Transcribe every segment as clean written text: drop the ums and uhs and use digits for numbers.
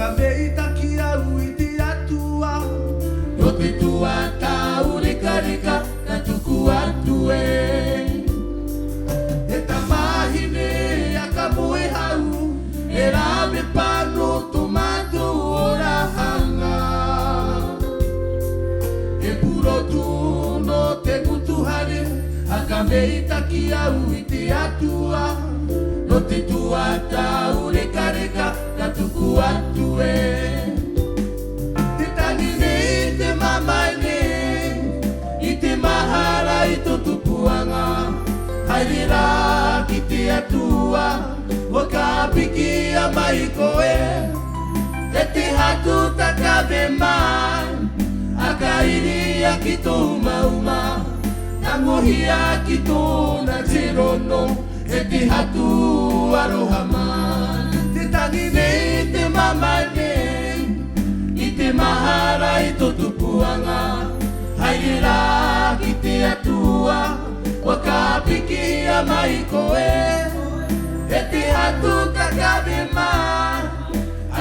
akameita kia uiti atua no te tua tau rika rika na tuku atue e tamahine akamoe hau e rame pano tomato ora hanga e puro tu no te kutuhare akameita kia uiti atua no te tua tau reka reka na tuku atue te tangine i te mamaine i te mahara i to tupuanga hairira ki te atua o ka piki a mai koe e te hatu takawe mai a ka iri a ki tō mauma na mohia ki tōna te rono e te hatu aroha mai te tangine i te mamaine i te mahara i to tupuanga hairira ki te atua o ka piki a mai koe e te hatu takawe mai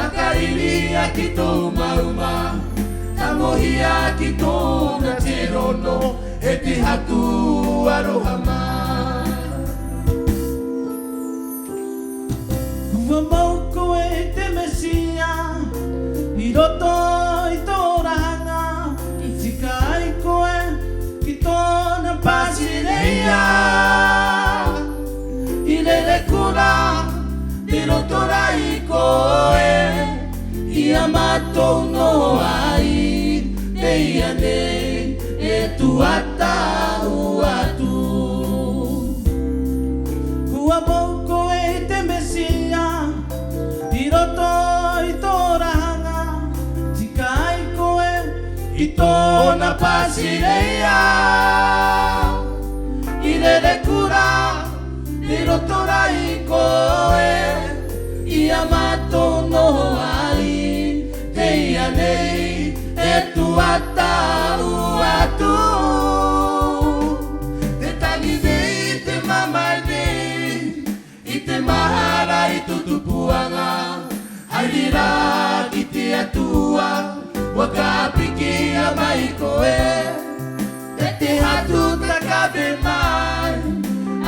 a ka iri a ki tō mauma na mohia ki tōna te rono e te hatu aroha mai Ua mau koe te mesia i roto i tō ranga i tika ai koe ki tōna pasireia i rere kura i roto rai koe i a matou no ai te ia nei e tuata uatu Ua mau koe te mesia i roto i tō ranga tika ai koe i tōna pasireia i rere kura i roto rai koe i a matou no ai te ia nei e tuata uatu te tangi nei te mamai nei i te mahara i tu tupuanga hairira ki te atua wa ka piki a mai koe e te hatu takawe mai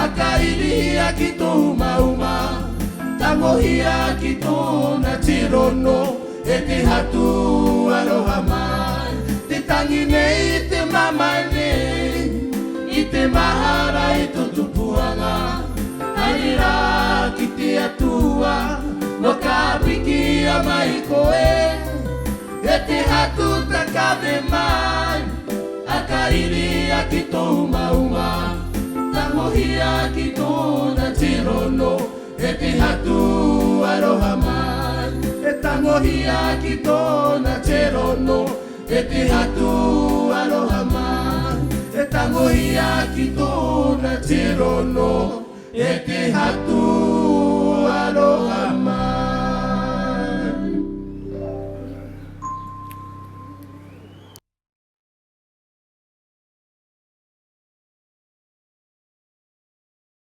a ka iri a ki tō mauma tangohia ki tōna tirono e te hatu aroha mai te tangi nei te mamai nei i te mahara i tu tupuanga hairira ki te atua no ka piki a mai koe e te hatu takawe mai a ka iri a ki tō mauma tangohia ki tōna tirono e te hatu aroha mai e tangohia ki tōna te rono e te hatu aroha mai e tangohia ki tōna te rono e te hatu